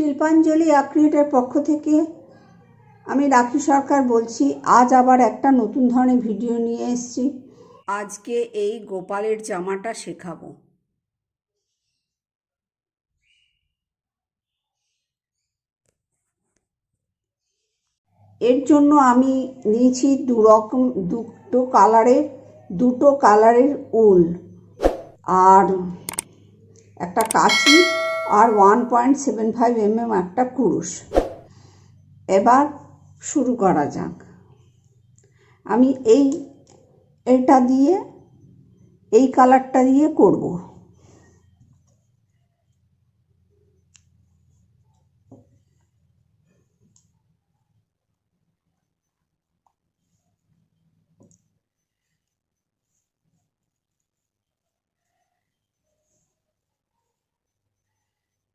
শিল্পাঞ্জলি ক্রিয়েটের পক্ষ থেকে আমি রাখি সরকার বলছি। আজ আবার একটা নতুন ধরনের ভিডিও নিয়ে এসেছি। আজকে এই গোপালের জামাটা শেখাবো। এর জন্য আমি নিয়েছি দুটো কালারের উল আর একটা কাঁচি আর 1.75 mm একটা কুরুশ। এবার শুরু করা যাক। আমি এই কালারটা দিয়ে করব।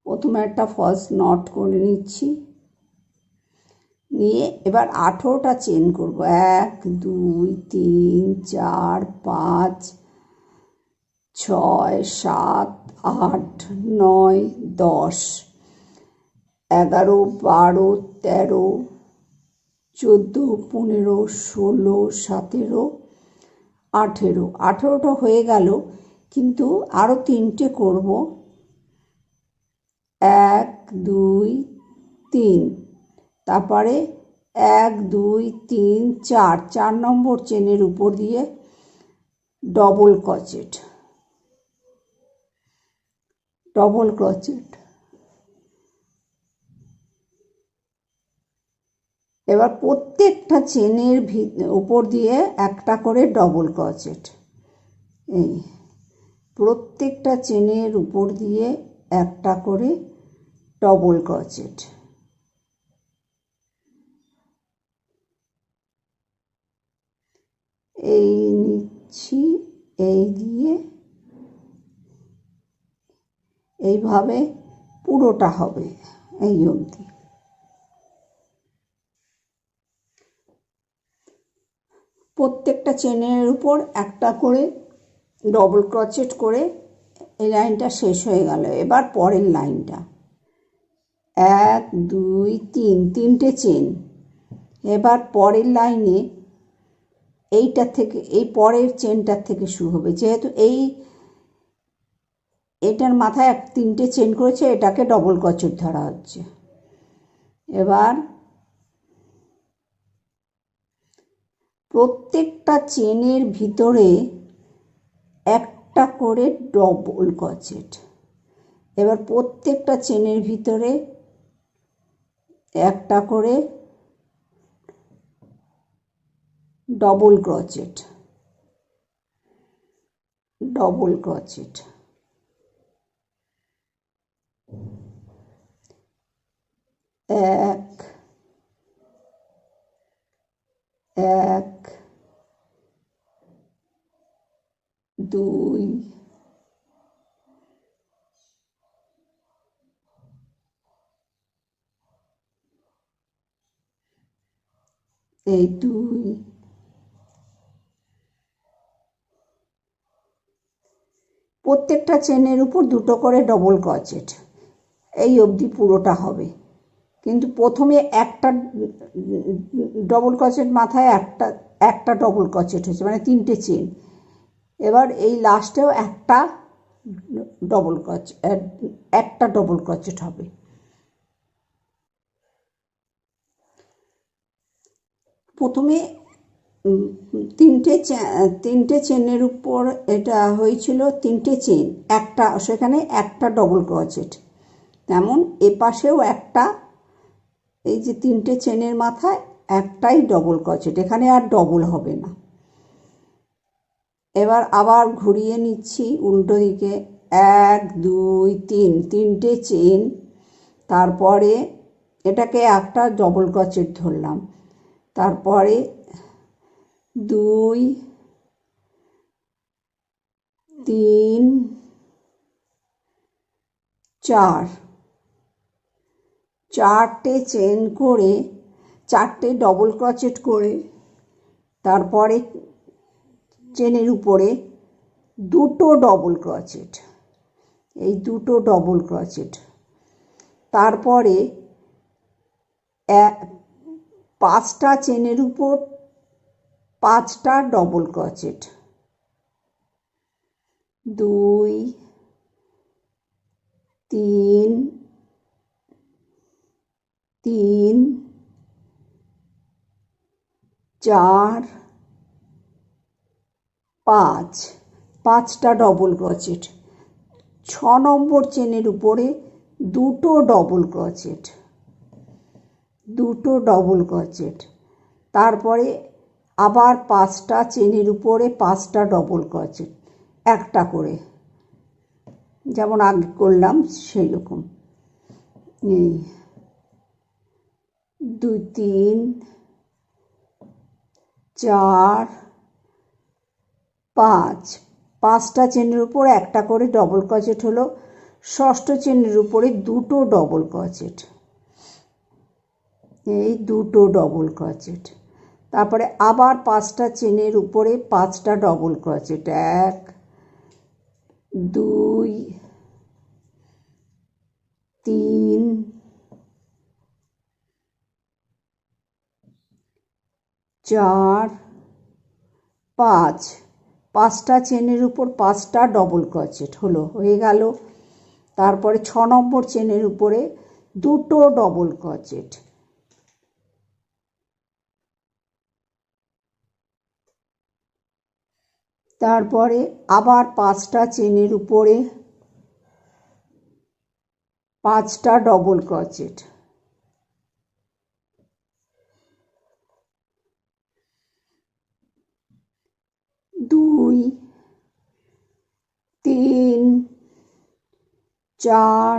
প্রথমে একটা ফলস নট করে নিচ্ছি, নিয়ে এবার 18টা চেন করব। 1 2 3 4 5 6 7 8 9 10 11 12 13 14 15 16 17 18। 18টা হয়ে গেল, কিন্তু আরও 3টে করব। 1 2 3, তারপরে 1 2 3 4 4 নম্বর চেনের উপর দিয়ে ডবল ক্রোচেট। এবার প্রত্যেকটা চেনের উপর দিয়ে একটা করে ডবল ক্রোচেট। এই প্রত্যেকটা চেনের উপর দিয়ে একটা করে ডবল ক্রোচেট। এই নিচ্ছি, এই দিয়ে এইভাবে পুরোটা হবে এই অবধি। প্রত্যেকটা চেনের উপর একটা করে ডবল ক্রোচেট করে এই লাইনটা শেষ হয়ে গেল। এবার পরের লাইনটা 1 2 3, 3টে চেন। এবার পরের লাইনে এইটা থেকে, এই পরের চেনটার থেকে শুরু হবে। যেহেতু এটার মাথায় 3টে চেন করেছে, এটাকে ডবল ক্রোচেট ধরা হচ্ছে। এবার প্রত্যেকটা চেনের ভিতরে একটা করে ডবল ক্রোচেট। এবার প্রত্যেকটা চেনের ভিতরে একটা করে ডবল ক্রোচেট। 1 1 2 এই 2, প্রত্যেকটা চেনের উপর দুটো করে ডবল ক্রোচেট। এই অবধি পুরোটা হবে, কিন্তু প্রথমে একটা ডবল ক্রোচেট মাথায় একটা ডবল ক্রোচেট হয়েছে, মানে 3টে চেন। এবার এই লাস্টেও একটা ডবল ক্রোচেট হবে। প্রথমে তিনটে চেনের উপর এটা হয়েছিল, 3টে চেন, সেখানে একটা ডবল ক্রোচেট। তেমন এপাশেও একটা, এই যে 3টে চেনের মাথায় একটাই ডবল ক্রোচেট, এখানে আর ডবল হবে না। এবার আবার ঘুরিয়ে নিচ্ছি উল্টো দিকে। 1 2 3, 3টে চেন, তারপরে এটাকে একটা ডবল ক্রোচেট ধরলাম। তারপরে 2 3 4, 4টে চেন করে 4টে ডবল ক্রোচেট করে, তারপরে চেনের উপরে দুটো ডবল ক্রোচেট। এই দুটো ডবল ক্রোচেট তারপরে পাঁচটা চেনের উপর পাঁচটা ডবল ক্রোচেট, 2 3 3 4 5, পাঁচটা ডবল ক্রোচেট। 6 নম্বর চেনের উপরে দুটো ডবল ক্রোচেট, দুটো ডবল ক্রোচেট। তারপরে আবার পাঁচটা চেনের উপরে পাঁচটা ডবল ক্রোচেট, একটা করে, যেমন আগে করলাম সেই রকম। এই 2 3 4 5, পাঁচটা চেনের উপর একটা করে ডবল ক্রোচেট হলো। ষষ্ঠ চেনের উপরে দুটো ডবল ক্রোচেট, এই দুটো ডবল ক্রোচেট। তারপরে আবার পাঁচটা চেনের উপরে পাঁচটা ডবল ক্রোচেট, 1 2 3 4 5, পাঁচটা চেনের উপর পাঁচটা ডবল ক্রোচেট হলো, হয়ে গেল। তারপরে 6 নম্বর চেনের উপরে দুটো ডবল ক্রোচেট, তারপরে আবার পাঁচটা চেনের উপরে পাঁচটা ডবল ক্রোচেট, 2 3 4,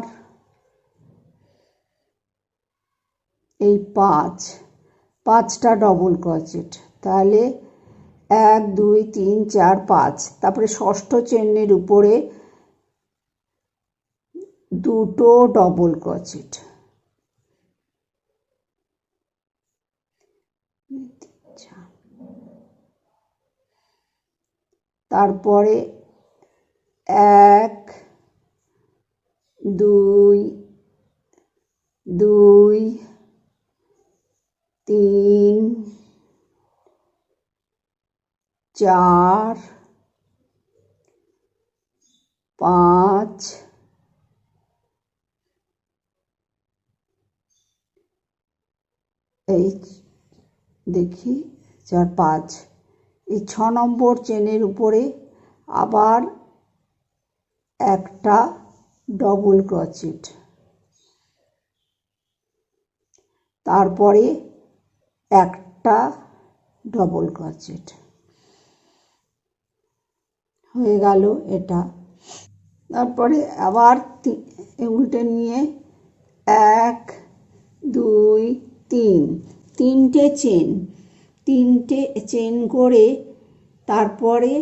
এই 5, পাঁচটা ডবল ক্রোচেট। তাহলে 1 2 3 4 5। তারপরে ষষ্ঠ চেনের উপরে দুটো ডবল ক্রোচেট, তারপরে 1 2 2 3 4 5, এই দেখি 4 5, এই 6 নম্বর চেনের উপরে আবার একটা ডবল ক্রোচেট, তারপরে একটা ডবল ক্রোচেট, হয়ে গেল এটা। তারপরে আবার উল্টে নিয়ে 1 2 3, তিনটে চেন করে তারপরে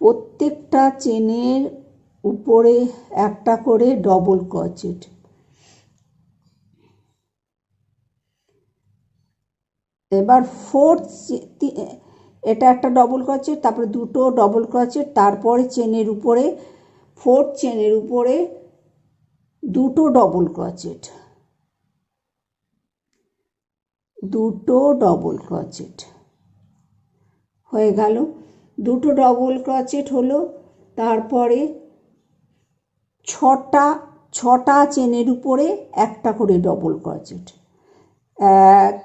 প্রত্যেকটা চেনের উপরে একটা করে ডবল ক্রোচেট। এবার এটা একটা ডবল ক্রোচেট, তারপরে দুটো ডবল ক্রোচেট, তারপরে চেনের উপরে ফোর্থ চেনের উপরে দুটো ডবল ক্রোচেট, দুটো ডবল ক্রোচেট, হয়ে গেল। দুটো ডবল ক্রোচেট হলো। তারপরে ছটা চেনের উপরে একটা করে ডবল ক্রোচেট, 1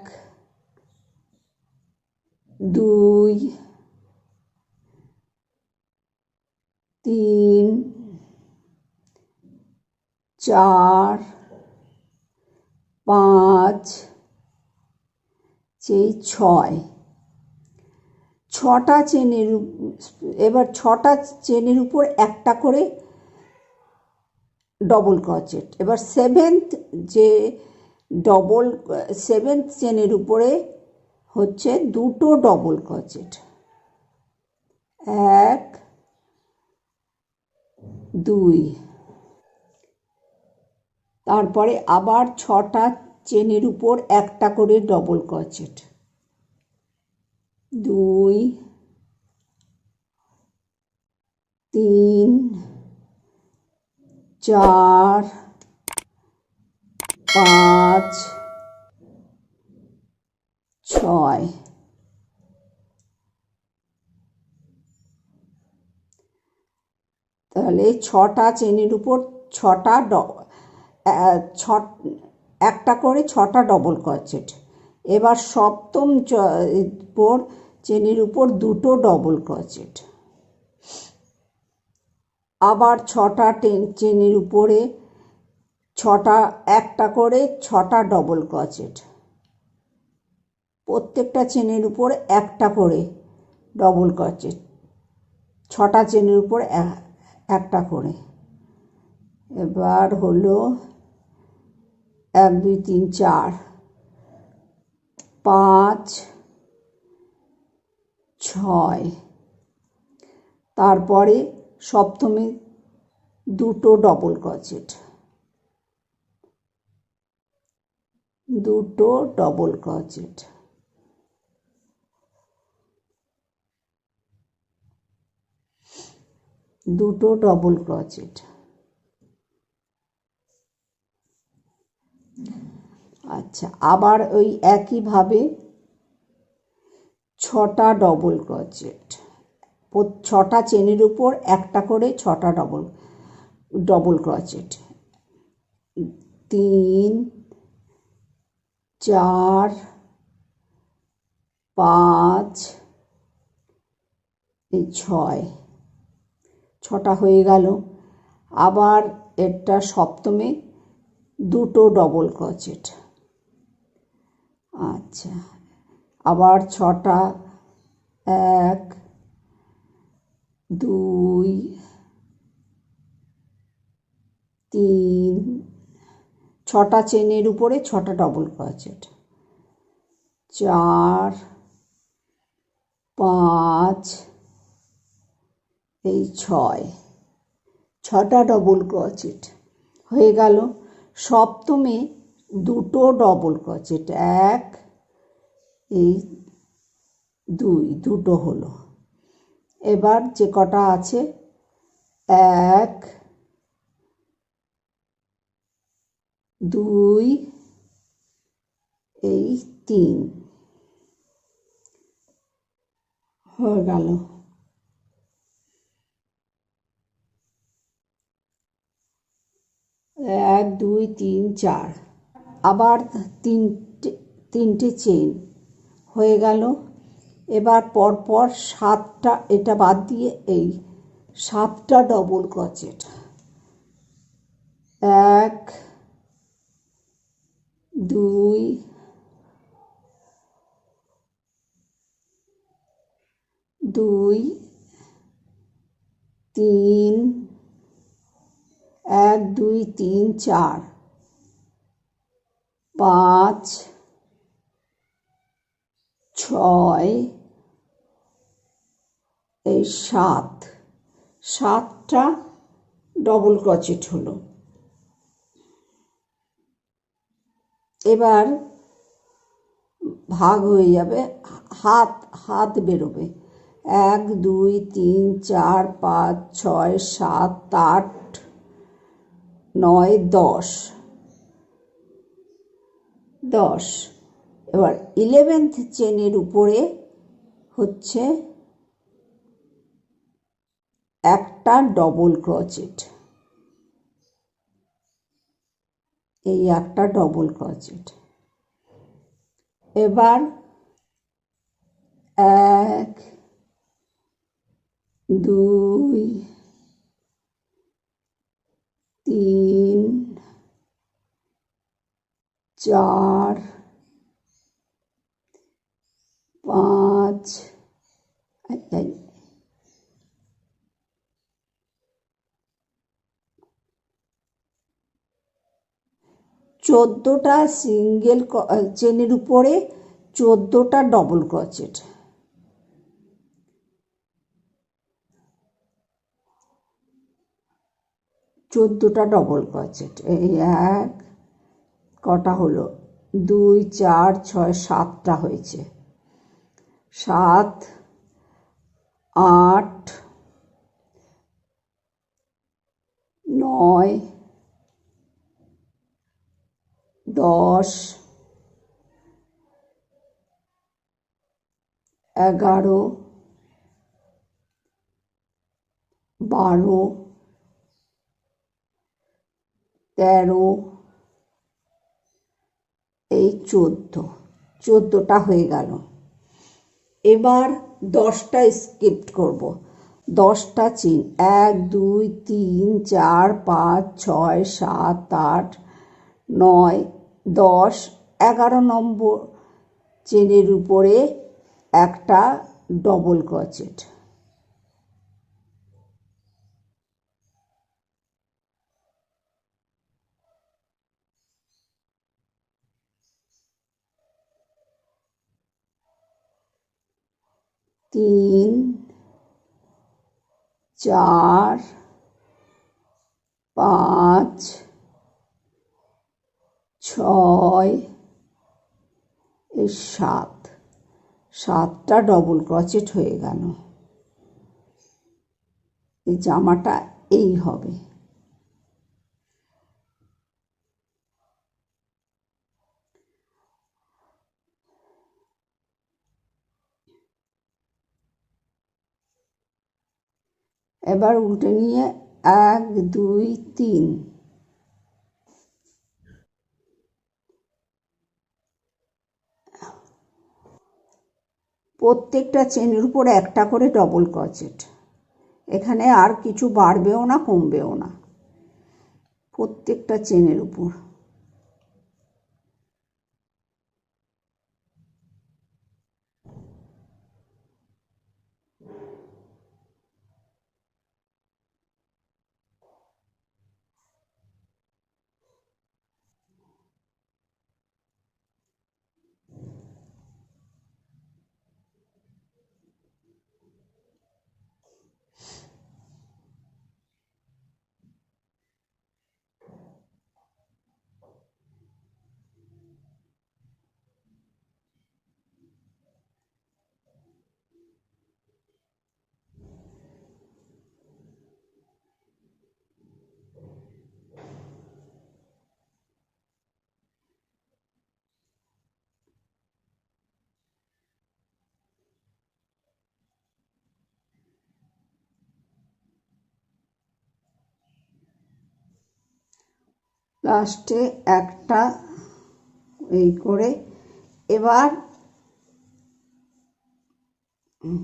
2 3 4 5, 6, ছটা চেনের, এবার ছটা চেনের উপর একটা করে ডবল ক্রোচেট। এবার সেভেন্থ চেনের উপরে হচ্ছে দুটো ডবল ক্রোচেট, 1 2, তারপরে আবার ছটা চেনের উপর একটা করে ডবল ক্রোচেট, 2 তিন, চার, পাঁচ, ছয়। তাহলে ছটা চেনের উপর একটা করে ছটা ডবল ক্রোচেট। এবার সপ্তম চেনের উপর দুটো ডবল ক্রোচেট। আবার ছটা চেনের উপরে একটা করে ছটা ডবল ক্রোচেট। প্রত্যেকটা চেনের উপর একটা করে ডবল ক্রোচেট, ছটা চেনের উপর একটা করে। এবার হলো 1 2 3 4 5 6। তারপরে সপ্তমে দুটো ডবল ক্রোচেট, দুটো ডবল ক্রোচেট। দুটো ডবল ক্রোচেট। আচ্ছা, আবার ওই একইভাবে ছটা ডবল ক্রোচেট, ছটা চেনের উপর একটা করে ছটা ডবল ক্রোচেট। 3 4 5 6, ছটা হয়ে গেল। আবার এটা সপ্তমে দুটো ডবল ক্রোচেট। আচ্ছা, আবার ছটা, 1 2 3, ছটা চেনের উপরে ছটা ডবল ক্রোচেট। 4 5 6, ছটা ডবল ক্রোচেট হয়ে গেল। সপ্তমে দুটো ডবল ক্রোচেট, 1 2, দুটো হলো। এবার যে কটা আছে 1 2 3 হয়ে গেল। 1 2 3 4। আবার তিনটে চেইন হয়ে গেল। এবার পরপর 7টা, এটা বাদ দিয়ে 7টা ডবল ক্রোচেট। 1 2 3, 1 2 3 4 5 6 7, 7টা ডবল ক্রোচেট হলো। এবার ভাগ হয়ে যাবে, হাত বেরোবে। 1 2 3 4 5 6 7 8 9 10, 10। এবার 11th চেনের উপরে হচ্ছে একটা ডবল ক্রোচেট, এই একটা ডবল ক্রোচেট। এবার 1 2 3 4 5, 14টা সিঙ্গেল চেনের উপরে 14টা ডবল ক্রোচেট। 14টা ডবল ক্রোচেট। এই এক, কটা হলো 2 4 6 7টা হয়েছে। 7 8 9, 10, 11, 12, 13, এই 14টা হয়ে গেল। এবার 10টা স্কিপ করব। 10টা চেন 1 2 3 4 5 6 7 8 9 10, 11 নম্বর চেনের উপরে একটা ডবল ক্রোচেট, তিন, 4, 5, 6, 7, 7টা ডবল ক্রোচেট হয়ে গেল। এই জামাটা এই হবে। এবার উল্টে নিয়ে 1 2 3, প্রত্যেকটা চেনের উপর একটা করে ডবল ক্রোচেট। এখানে আর কিছু বাড়বেও না কমবেও না, প্রত্যেকটা চেনের উপর। লাস্টে একটা এই করে এবার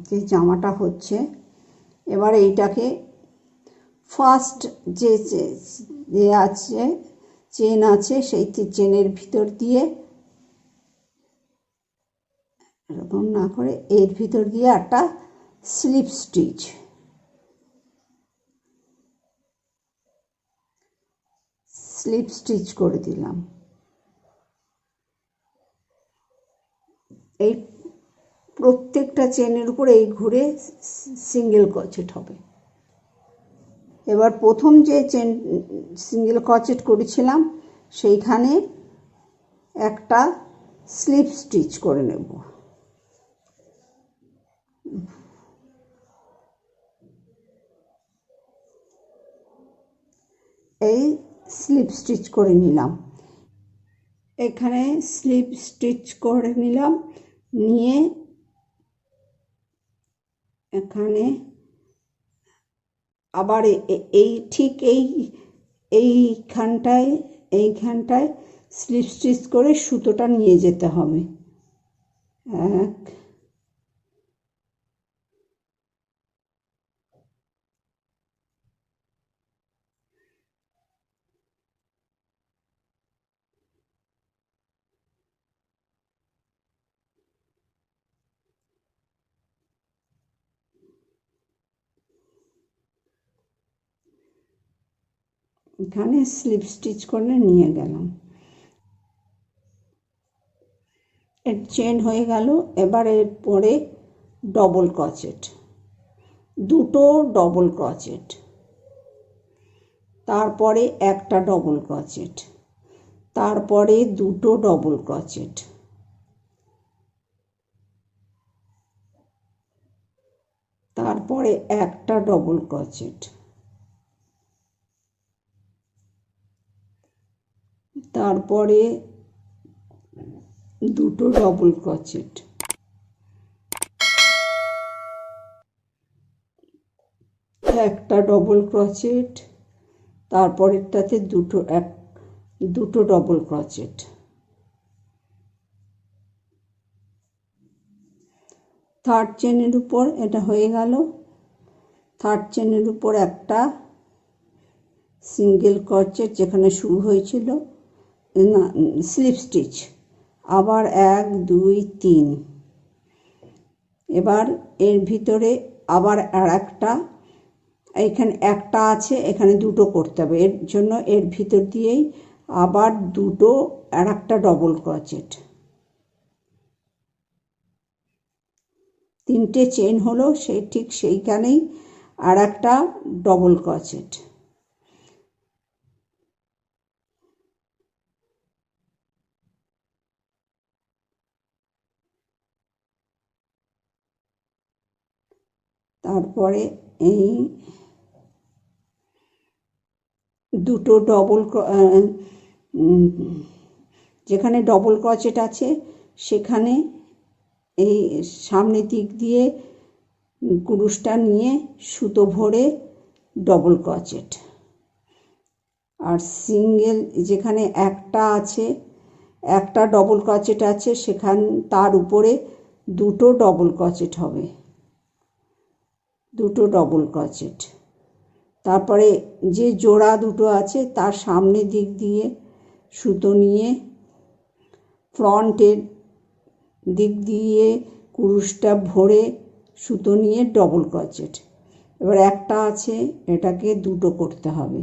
যে জামাটা হচ্ছে, এবার এইটাকে ফার্স্ট যে আছে চেন আছে সেই চেনের ভিতর দিয়ে এরকম না করে এর ভিতর দিয়ে একটা স্লিপ স্টিচ করে দিলাম। এই প্রত্যেকটা চেনের উপর এই ঘুরে সিঙ্গেল ক্রোচেট হবে। এবার প্রথম যে চেন সিঙ্গেল ক্রোচেট করেছিলাম সেইখানে একটা স্লিপ স্টিচ করে নেব। এই স্লিপ স্টিচ করে নিলাম, এখানে স্লিপ স্টিচ করে নিলাম, নিয়ে এখানে আবার এই ঠিক এইখানটায় স্লিপ স্টিচ করে সুতোটা নিয়ে যেতে হবে। এখানে স্লিপ স্টিচ করে নিয়ে গেলাম। এর চেন হয়ে গেল। এবার এরপরে ডবল ক্রোচেট, দুটো ডবল ক্রোচেট, তারপরে একটা ডবল ক্রোচেট, তারপরে দুটো ডবল ক্রোচেট, তারপরে একটা ডবল ক্রোচেট, তারপরে দুটো ডবল ক্রোচেট, একটা ডবল ক্রোচেট, তারপরেরটাতে দুটো ডবল ক্রোচেট, থার্ড চেনের উপর এটা হয়ে গেল। থার্ড চেনের উপর একটা সিঙ্গেল ক্রোচেট যেখানে শুরু হয়েছিল, না স্লিপ স্টিচ, আবার 1 2 3। এবার এর ভিতরে আবার আর একটা, এখানে একটা আছে, এখানে দুটো করতে হবে, এর জন্য এর ভিতর দিয়েই আবার দুটো আর একটা ডবল ক্রোচেট, 3টে চেন হলো, ঠিক সেইখানেই আর একটা ডবল ক্রোচেট। তারপরে এই দুটো ডবল, যেখানে ডবল ক্রোচেট আছে সেখানে এই সামনের দিক দিয়ে কুরুশটা নিয়ে সুতো ভরে ডবল ক্রোচেট, আর সিঙ্গেল যেখানে একটা আছে, একটা ডবল ক্রোচেট আছে, তার উপরে দুটো ডবল ক্রোচেট হবে, দুটো ডবল ক্রোচেট। তারপরে যে জোড়া দুটো আছে তার সামনের দিক দিয়ে সুতো নিয়ে ফ্রন্টের দিক দিয়ে কুরুশটা ভরে সুতো নিয়ে ডবল ক্রোচেট। এবার একটা আছে, এটাকে দুটো করতে হবে,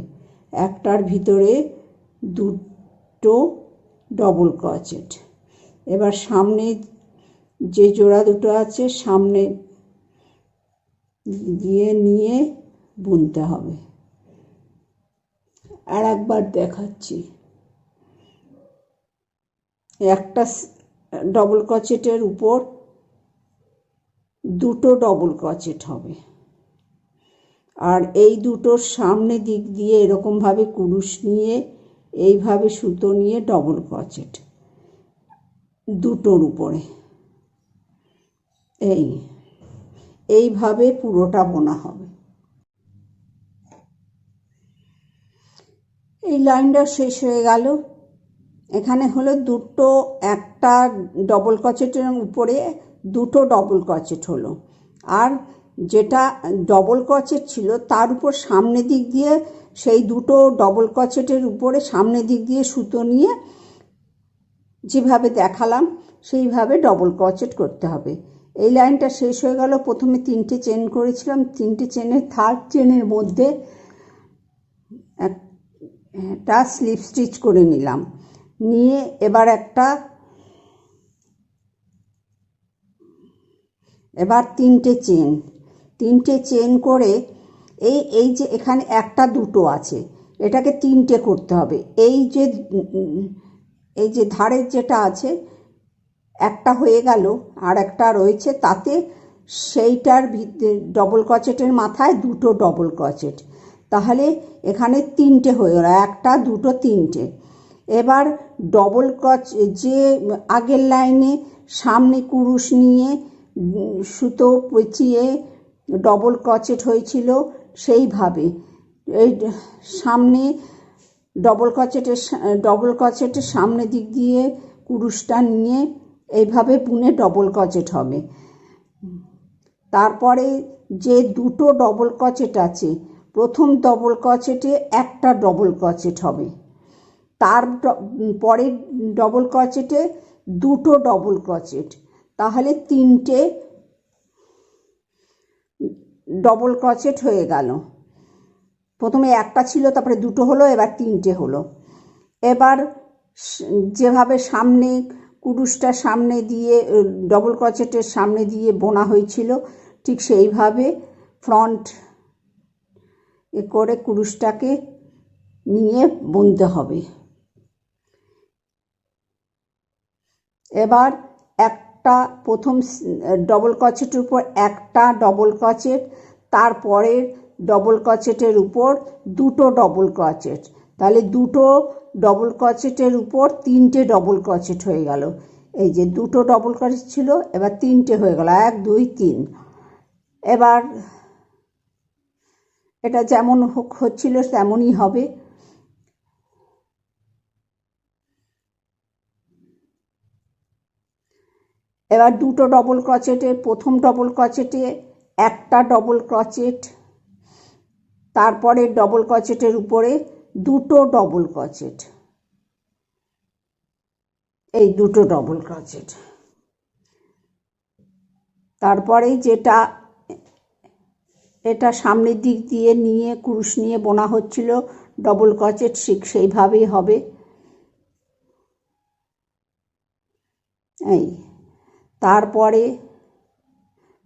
একটার ভিতরে দুটো ডবল ক্রোচেট। এবার সামনে যে জোড়া দুটো আছে সামনে দিয়ে নিয়ে বুনতে হবে। আর একবার দেখাচ্ছি, একটা ডবল ক্রোচেটের উপর দুটো ডবল ক্রোচেট হবে, আর এই দুটোর সামনে দিক দিয়ে এরকমভাবে কুরুশ নিয়ে এইভাবে সুতো নিয়ে ডবল ক্রোচেট দুটোর উপরে, এইভাবে পুরোটা বোনা হবে। এই লাইনটা শেষ হয়ে গেল। এখানে হলো একটা ডবল ক্রোচেটের উপরে দুটো ডবল ক্রোচেট হলো, আর যেটা ডবল ক্রোচেট ছিল তার উপর সামনের দিক দিয়ে সেই দুটো ডবল ক্রোচেটের উপরে সামনের দিক দিয়ে সুতো নিয়ে যেভাবে দেখালাম সেইভাবে ডবল ক্রোচেট করতে হবে। এই লাইনটা শেষ হয়ে গেল। প্রথমে 3টে চেন করেছিলাম, 3টে চেনের থার্ড চেনের মধ্যে একটা স্লিপ স্টিচ করে নিলাম, নিয়ে এবার 3টে চেন করে এই যে এখানে একটা দুটো আছে, এটাকে 3টে করতে হবে। এই যে ধারের যেটা আছে একটা হয়ে গেল, আর একটা রয়েছে, তাতে সেইটার ডবল ক্রোচেটের মাথায় দুটো ডবল ক্রোচেট, তাহলে এখানে 3টে হয়ে গেল, একটা দুটো 3টে। এবার ডবল ক্রোচেট যে আগের লাইনে সামনে কুরুশ নিয়ে সুতো পেঁচিয়ে ডবল ক্রোচেট হয়েছিল, সেইভাবে এই সামনে ডবল ক্রোচেটের সামনে দিক দিয়ে কুরুশটা নিয়ে এইভাবে বুনে ডবল ক্রোচেট হবে। তারপরে যে দুটো ডবল ক্রোচেট আছে, প্রথম ডবল ক্রোচেটে একটা ডবল ক্রোচেট হবে, তার পরের ডবল ক্রোচেটে দুটো ডবল ক্রোচেট, তাহলে 3টে ডবল ক্রোচেট হয়ে গেল। প্রথমে একটা ছিল, তারপরে দুটো হলো, এবার 3টে হলো। এবার যেভাবে সামনে কুরুশটা সামনে দিয়ে ডবল ক্রোচেটের সামনে দিয়ে বোনা হয়েছিল, ঠিক সেইভাবে ফ্রন্ট করে কুরুশটাকে নিয়ে বুনতে হবে। এবার একটা প্রথম ডবল ক্রোচেটের উপর একটা ডবল ক্রোচেট, তারপরের ডবল ক্রোচেটের উপর দুটো ডবল ক্রোচেট, তাহলে দুটো ডবল ক্রোচেটের উপর 3টে ডবল ক্রোচেট হয়ে গেল। এই যে 2টো ডবল ক্রোচেট ছিল, এবার 3টে হয়ে গেল, 1 2 3। এবার এটা যেমন হচ্ছিল তেমনই হবে। এবার 2টো ডবল ক্রোচেটের প্রথম ডবল ক্রোচেটে একটা ডবল ক্রোচেট, তারপরে ডবল ক্রোচেটের উপরে 2টো ডবল ক্রোচেট, এই 2টো ডবল ক্রোচেট। তারপরে যেটা এটা সামনের দিক দিয়ে নিয়ে কুরুশ নিয়ে বোনা হচ্ছিল ডবল ক্রোচেট, ঠিক সেইভাবেই হবে। এই তারপরে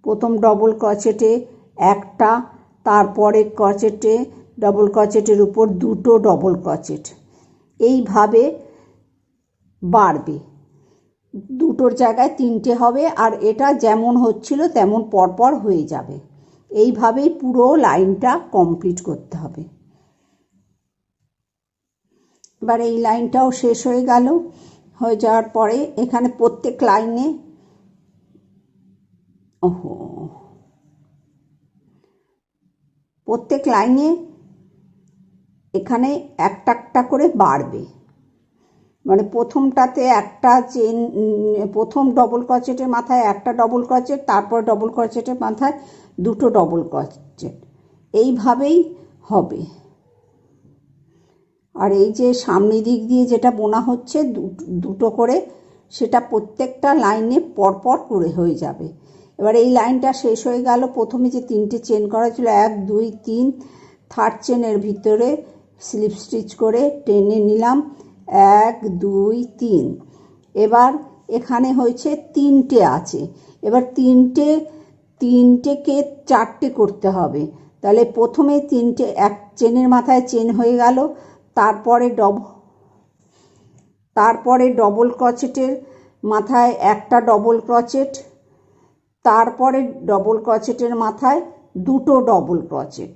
প্রথম ডবল ক্রোচেটে একটা, তারপরে ক্রোচেটে ডবল ক্রোচেটের উপর 2টো ডবল ক্রোচেট, এইভাবে বাড়বে। 2টোর জায়গায় 3টে হবে, আর এটা যেমন হচ্ছিল তেমন পরপর হয়ে যাবে। এইভাবেই পুরো লাইনটা কমপ্লিট করতে হবে। এবার এই লাইনটাও শেষ হয়ে গেল। হয়ে যাওয়ার পরে এখানে প্রত্যেক লাইনে প্রত্যেক লাইনে এখানে একটা একটা করে বাড়বে। মানে প্রথমটাতে একটা চেন, প্রথম ডবল ক্রোচেটের মাথায় একটা ডবল ক্রোচেট, তারপর ডবল ক্রোচেটের মাথায় 2টো ডবল ক্রোচেট, এইভাবেই হবে। আর এই যে সামনের দিক দিয়ে যেটা বোনা হচ্ছে 2টো করে, সেটা প্রত্যেকটা লাইনে পরপর করে হয়ে যাবে। এবার এই লাইনটা শেষ হয়ে গেল। প্রথমে যে 3টে চেন করা ছিল 1 2 3, থার্ড চেনের ভিতরে স্লিপ স্টিচ করে টেনে নিলাম 1 2 3। এবার এখানে হয়েছে 3টে আছে, এবার তিনটেকে 4টে করতে হবে। তাহলে প্রথমে 3টে, এক চেনের মাথায় চেন হয়ে গেল, তারপরে ডবল ক্রোচেটের মাথায় একটা ডবল ক্রোচেট, তারপরে ডবল ক্রোচেটের মাথায় 2টো ডবল ক্রোচেট,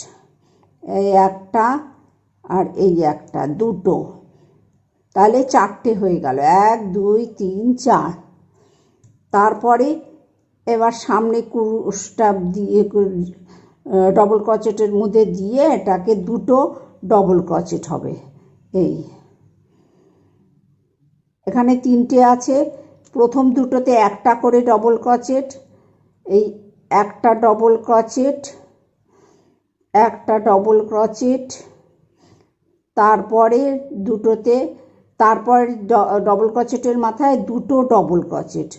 এই একটা আর এই একটা, 2টো, তাহলে 4টে হয়ে গেল, 1 2 3 4। তারপরে এবার সামনে কুরুশটা দিয়ে ডবল ক্রোচেটের মধ্যে দিয়ে এটাকে 2টো ডবল ক্রোচেট হবে। এই এখানে 3টে আছে, প্রথম 2টোতে একটা করে ডবল ক্রোচেট, এই একটা ডবল ক্রোচেট, একটা ডবল ক্রোচেট, তারপরে 2টোতে, তারপর ডবল ক্রোচেটের মাথায় 2টো ডবল ক্রোচেট,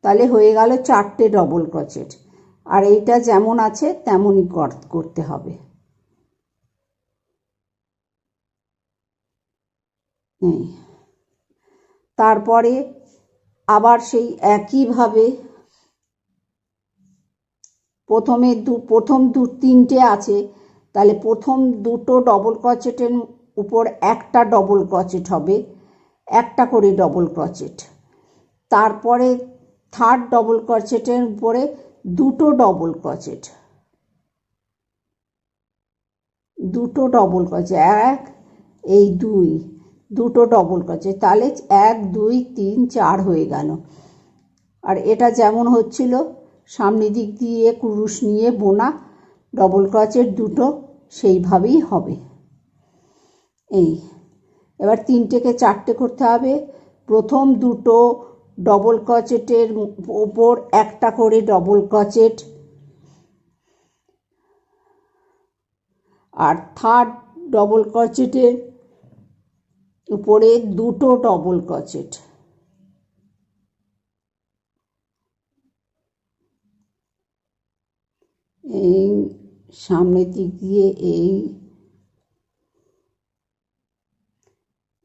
তাহলে হয়ে গেল 4টে ডবল ক্রোচেট। আর এইটা যেমন আছে তেমনই করতে হবে। তারপরে আবার সেই একইভাবে প্রথম 3টে আছে, তাহলে প্রথম 2টো ডবল ক্রোচেটের উপর একটা ডবল ক্রোচেট হবে, একটা করে ডবল ক্রোচেট। তারপরে থার্ড ডবল ক্রোচেটের উপরে 2টো ডবল ক্রোচেট, 2টো ডবল ক্রোচেট, 1 এই 2, 2টো ডবল ক্রোচেট, তাহলে 1 2 3 4 হয়ে গেল। আর এটা যেমন হচ্ছিল সামনের দিক দিয়ে কুরুশ নিয়ে বোনা ডবল ক্রোচেট 2টো, সেইভাবেই হবে। এই এবার 3টেকে 4টে করতে হবে। প্রথম 2টো ডবল ক্রোচেটের উপর একটা করে ডবল ক্রোচেট, আর থার্ড ডবল ক্রোচেটের উপরে 2টো ডবল ক্রোচেট, এই সামনের দিক দিয়ে এই,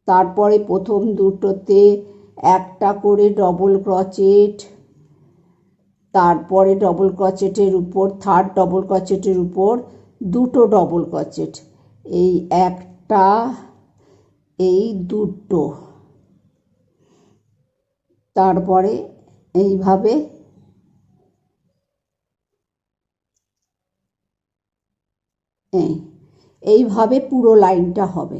তারপরে প্রথম 2টোতে একটা করে ডবল ক্রোচেট, তারপরে ডবল ক্রোচেটের উপর, থার্ড ডবল ক্রোচেটের উপর 2টো ডবল ক্রোচেট, এই একটা, এই 2টো, তারপরে এইভাবে এইভাবে পুরো লাইনটা হবে।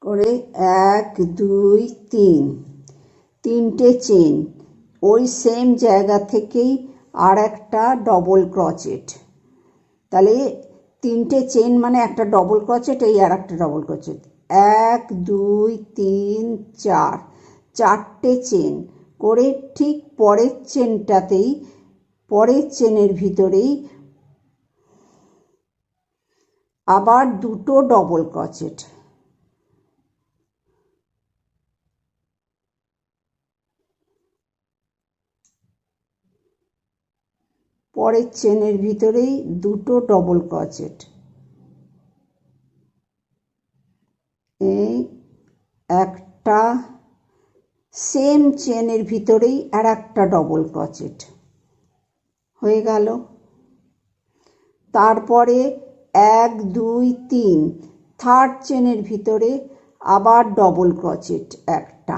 করে 1 2 3 তিনটে চেন, ওই সেম জায়গা থেকেই আর একটা ডবল ক্রচেট। তাহলে তিনটে চেন মানে একটা ডবল ক্রচেট, এই আর একটা ডবল ক্রচেট, 1 2 3 4, চারটে চেন করে ঠিক পরের চেনটাতেই, পরের চেনের ভিতরেই আবার দুটো ডবল ক্রচেট। পরের চেনের ভিতরেই দুটো ডবল ক্রচেট, এই একটা সেম চেনের ভিতরেই আর একটা ডবল ক্রচেট হয়ে গেল। তারপরে 1 2 3 থার্ড চেনের ভিতরে আবার ডবল ক্রচেট একটা,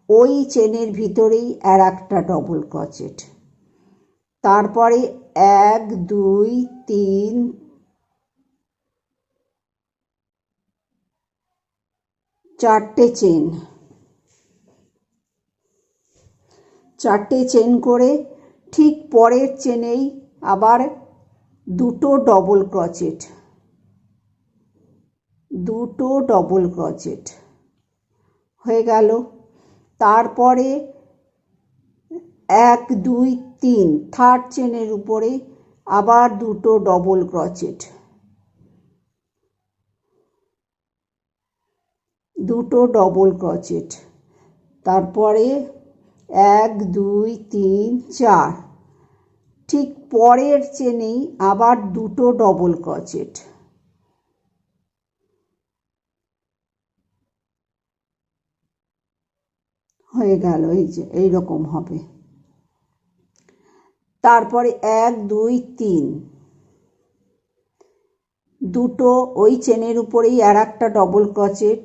ওই চেনের ভিতরেই আর একটা ডবল ক্রচেট। তারপরে 1 2 3 চারটে চেন, চারটে চেন করে ঠিক পরের চেনেই আবার দুটো ডবল ক্রচেট, দুটো ডবল ক্রচেট হয়ে গেল। তারপরে 1 2 3 থার্ড চেনের উপরে আবার দুটো ডবল ক্রচেট, দুটো ডবল ক্রচেট। তারপরে 1 2 3 4 ঠিক পরের চেনেই আবার দুটো ডবল ক্রচেট, হয়ে গেল। এই যে এইরকম হবে। তারপরে 1 2 3 দুটো ওই চেনের উপরেই আর একটা ডবল ক্রচেট।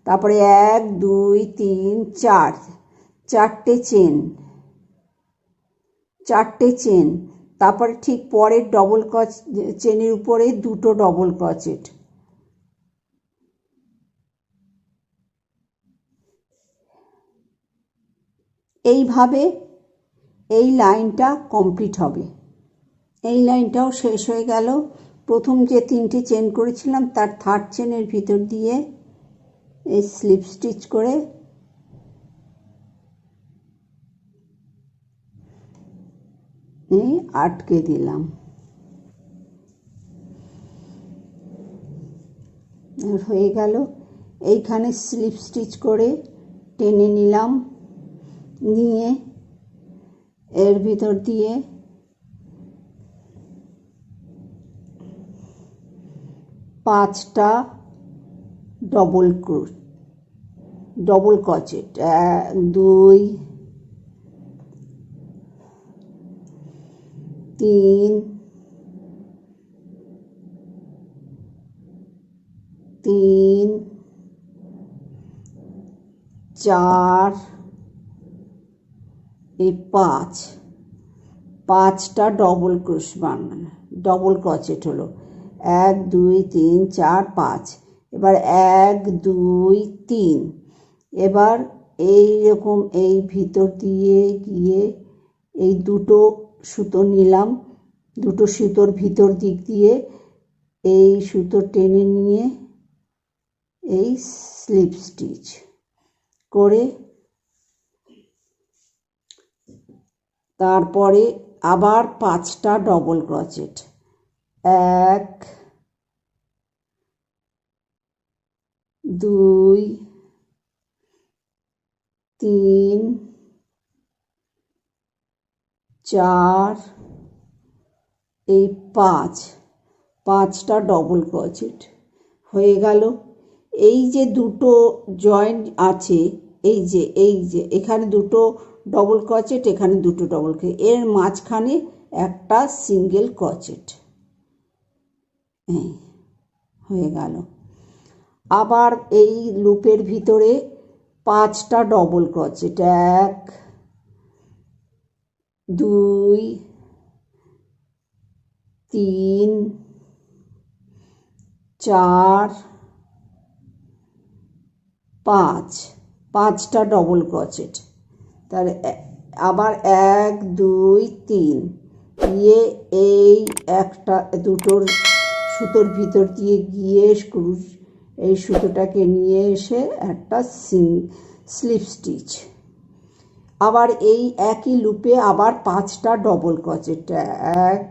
তারপরে 1 2 3 4 চারটে চেন, চারটে চেন। তারপরে ঠিক পরের ডবল চেনের উপরে দুটো ডবল ক্রচেট। এইভাবে এই লাইনটা কমপ্লিট হবে। এই লাইনটাও শেষ হয়ে গেল। প্রথম যে তিনটে চেন করেছিলাম তার থার্ড চেনের ভিতর দিয়ে এই স্লিপ স্টিচ করে আটকে দিলাম। হয়ে গেল। এইখানে স্লিপ স্টিচ করে টেনে নিলাম, নিয়ে এর ভিতর দিয়ে পাঁচটা ডবল ক্রচেট, 1 2 3 3 4 এই 5, পাঁচটা ডবল ডবল ক্রচেট হলো। 1 2 3 4 5। এবার 1 2 3, এবার এইরকম এই ভিতর দিয়ে গিয়ে এই দুটো সুতো নিলাম, দুটো সুতোর ভিতর দিক দিয়ে এই সুতো টেনে নিয়ে এই স্লিপ স্টিচ করে, তারপরে আবার পাঁচটা ডবল ক্রচেট, 1 2 3 4 এই 5, পাঁচটা ডবল ক্রচেট হয়ে গেল। এই যে দুটো জয়েন্ট আছে, এই যে এখানে দুটো ডবল ক্রচেট, এখানে দুটো ডবল ক্রচেট, এর মাঝখানে একটা সিঙ্গেল ক্রচেট হয়ে গেল। আবার এই লুপের ভিতরে পাঁচটা ডবল ক্রচেট, 1 2 3 4 পাঁচটা ডবল ক্রোচেট। তাহলে আবার 1 2 3 দিয়ে এই একটা দুটোর সুতোর ভিতর দিয়ে গিয়ে এই সুতোটাকে নিয়ে এসে একটা স্লিপ স্টিচ। আবার এই একই লুপে আবার 5টা ডবল ক্রোচেট। 1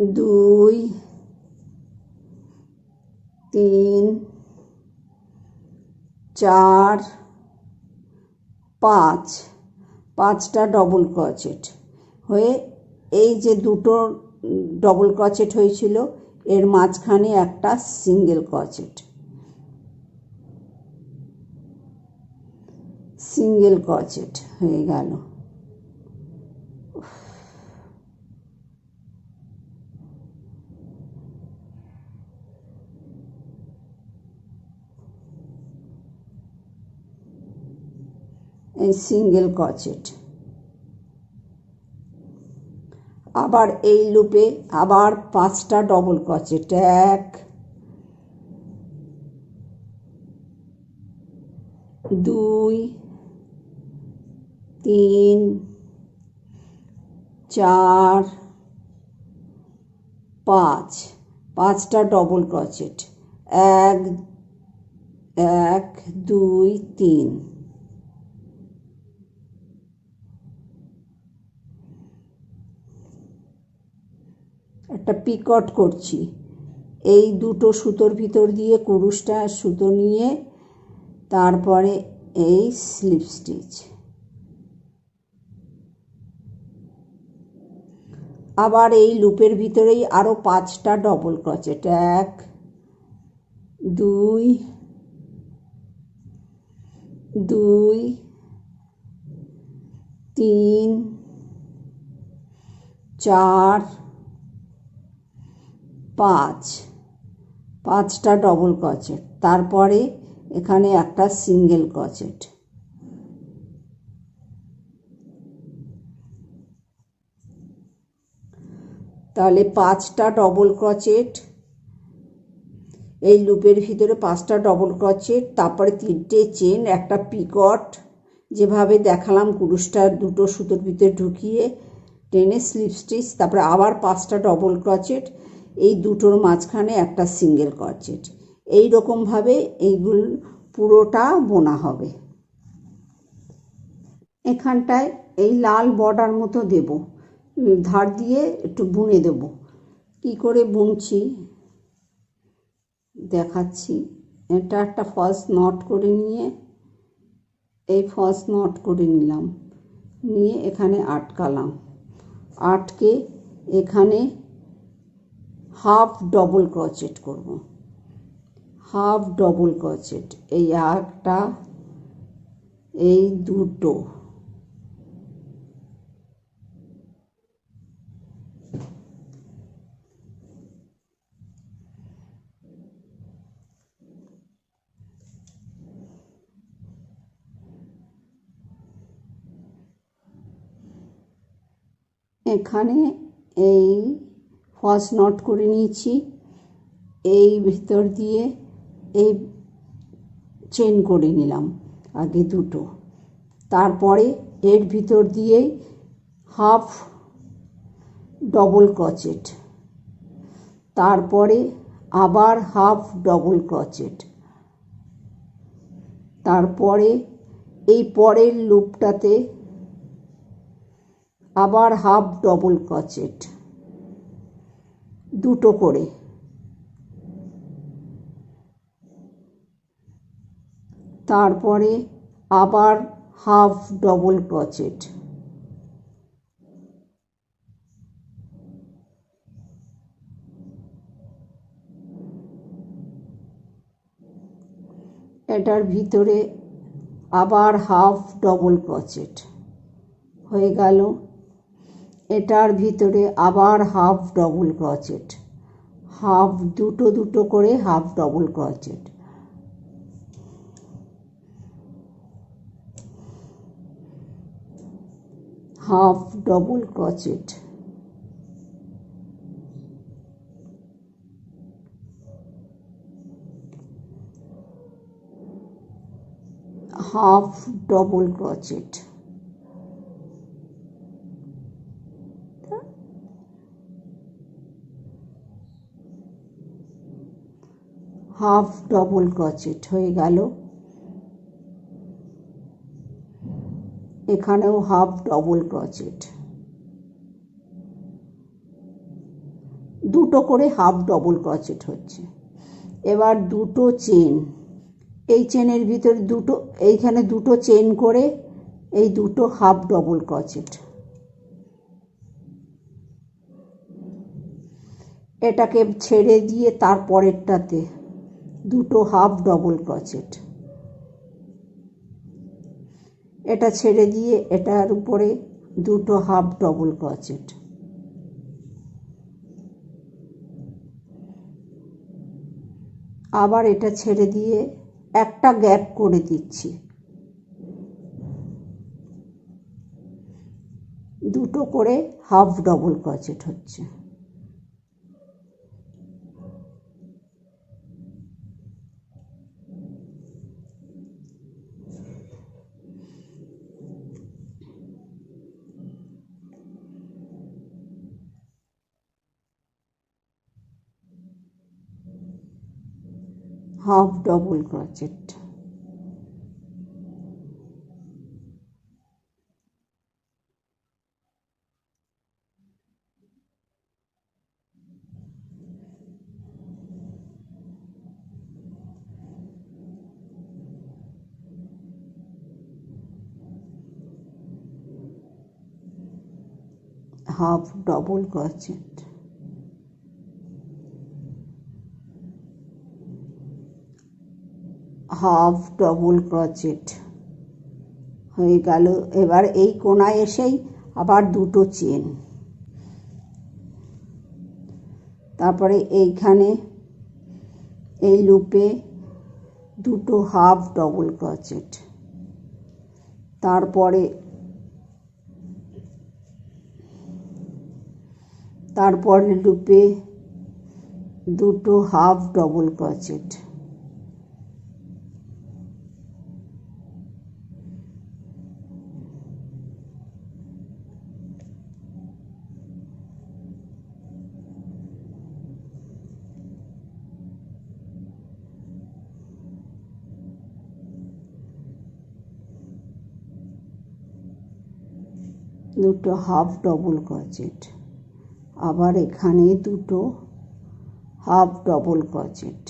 2 3 4 5টা ডবল ক্রোচেট হয়ে এই যে দুটো ডবল ক্রোচেট হয়েছিল এর মাঝখানে একটা সিঙ্গেল ক্রোচেট হয়ে গেল। এই সিঙ্গেল ক্রোচেট। আবার এই লুপে আবার 5টা ডবল ক্রোচেট। 1 2 3 4 5টা ডবল ক্রোচেট। 1 2 3 একটা পিকট করছি। এই দুটো সুতোর ভিতর দিয়ে কুরুশটা সুতো নিয়ে তারপরে এই স্লিপ স্টিচ। আবার এই লুপের ভিতরেই আরও 5টা ডবল ক্রোচেট। 1 2 3 4 5টা ডবল ক্রোচেট। তারপরে এখানে একটা সিঙ্গেল ক্রোচেট। তাহলে 5টা ডবল ক্রোচেট, এই লুপের ভিতরে 5টা ডবল ক্রোচেট, তারপরে 3টে চেন, একটা পিকট যেভাবে দেখালাম কুরুশটা দুটো সুতোর ভিতরে ঢুকিয়ে টেনে স্লিপ স্টিচ, তারপরে আবার 5টা ডবল ক্রোচেট, এই দুটোর মাঝখানে একটা সিঙ্গেল ক্রোচেট। এই রকমভাবে এইগুলো পুরোটা বোনা হবে। এখানটায় এই লাল বর্ডার মতো দেব, ধার দিয়ে একটু বুনে দেব। কি করে বুনছি দেখাচ্ছি। এটা একটা ফলস নট করে নিয়ে এই ফলস নট করে নিলাম, নিয়ে এখানে আটকালাম। আটকে এখানে হাফ ডবল ক্রোচেট করব। হাফ ডবল ক্রোচেট, এই একটা, এই দুটো, এখানে এই ফলস নট করে নিয়েছি, এই ভিতর দিয়ে এই চেন করে নিলাম আগে দুটো, তারপরে এর ভিতর দিয়েই হাফ ডবল ক্রোচেট, তারপরে আবার হাফ ডবল ক্রোচেট, তারপরে এই পরের লুপটাতে আবার হাফ ডবল ক্রোচেট, দুটো করে, তারপরে আবার হাফ ডবল ক্রোচেট, এটার ভিতরে আবার হাফ ডবল ক্রোচেট হয়ে গেল। এটার ভিতরে আবার হাফ ডবল ক্রোচেট, হাফ দুটো দুটো করে half double crochet, half double crochet, half double crochet, half double crochet হয়ে গেল। এখানেও হাফ ডবল ক্রোচেট, দুটো করে হাফ ডবল ক্রোচেট হচ্ছে। এবার দুটো চেন, এই চেনের ভিতরে দুটো, এইখানে দুটো চেন করে এই দুটো হাফ ডবল ক্রোচেট, এটাকে ছেড়ে দিয়ে তারপরেরটাতে দুটো হাফ ডবল ক্রোচেট, এটা ছেড়ে দিয়ে এটার উপরে দুটো হাফ ডবল ক্রোচেট, আবার এটা ছেড়ে দিয়ে একটা গ্যাপ করে দিচ্ছি, দুটো করে হাফ ডবল ক্রোচেট হচ্ছে। Half double crochet, half double crochet, half double crochet হয়ে গেল। এবার এই কোণায় এসেই আবার দুটো চেন, তারপরে এইখানে এই লুপে দুটো হাফ ডবল ক্রোচেট, তারপরে লুপে দুটো হাফ ডবল ক্রোচেট, দুটো হাফ ডবল ক্রোচেট, আবার এখানে দুটো হাফ ডবল ক্রোচেট,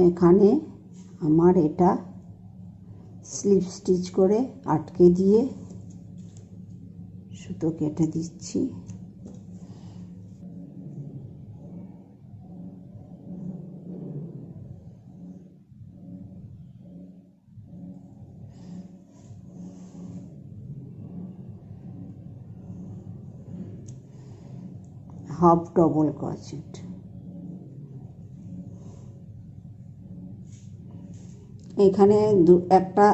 এখানে আমার এটা স্লিপ স্টিচ করে আটকে দিয়ে সুতো কেটে দিচ্ছি। হাফ ডবল ক্রোচেট, এখানে একটা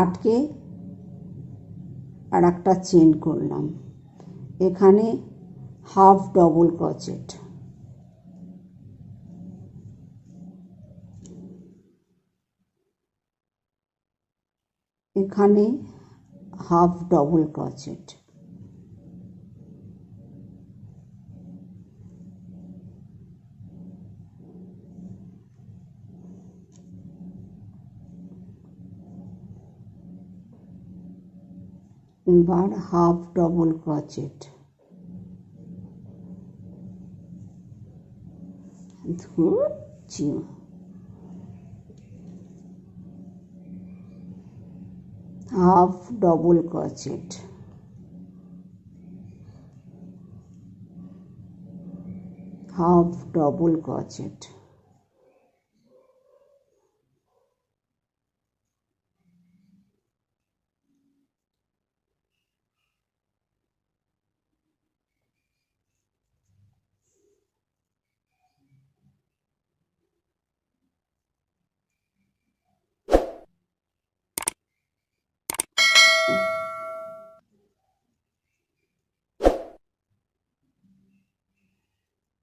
আটকে আর একটা চেন করলাম, এখানে হাফ ডবল ক্রোচেট, এখানে হাফ ডবল ক্রোচেট, এবার half double crochet, half double crochet, half double crochet,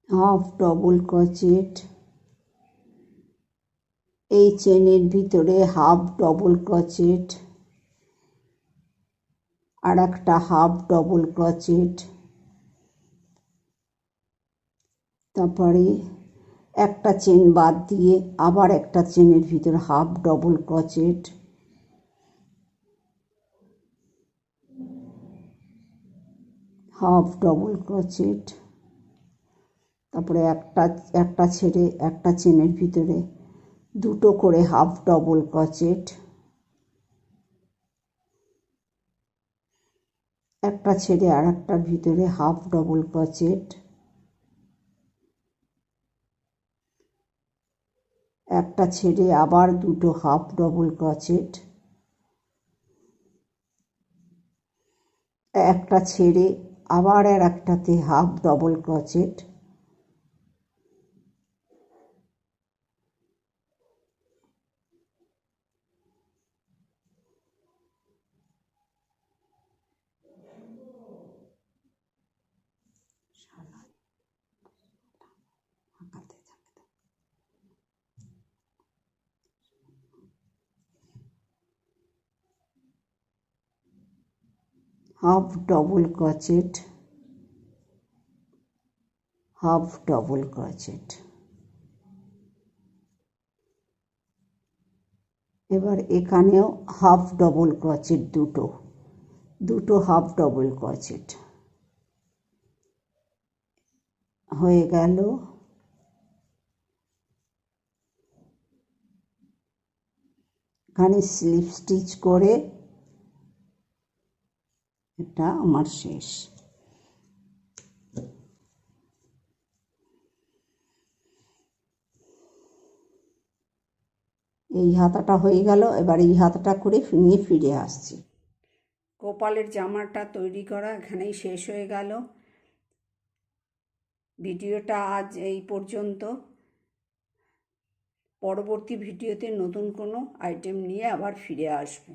half double crochet, এই চেনের ভিতরে হাফ ডবল ক্রোচেট, আর একটা হাফ ডবল ক্রোচেট, তারপরে একটা চেন বাদ দিয়ে আবার একটা চেনের ভিতরে half double crochet, half double crochet, তারপরে একটা ছেড়ে একটা চেনের ভিতরে দুটো করে হাফ ডবল ক্রোচেট, একটা ছেড়ে আর একটার ভিতরে হাফ ডবল ক্রোচেট, একটা ছেড়ে আবার দুটো হাফ ডবল ক্রোচেট, একটা ছেড়ে আবার আর একটাতে half double crochet, half double crochet, half double crochet. এবার এখানেও হাফ ডবল ক্রোচেট, দুটো হাফ ডবল ক্রোচেট হয়ে গেল। এখানে স্লিপ স্টিচ করে এটা আমার শেষ। এই হাতাটা হয়ে গেল, এবার এই হাতাটা করে নিয়ে ফিরে আসছি। কপালের জামাটা তৈরি করা এখানেই শেষ হয়ে গেল। ভিডিওটা আজ এই পর্যন্ত। পরবর্তী ভিডিওতে নতুন কোনো আইটেম নিয়ে আবার ফিরে আসবো।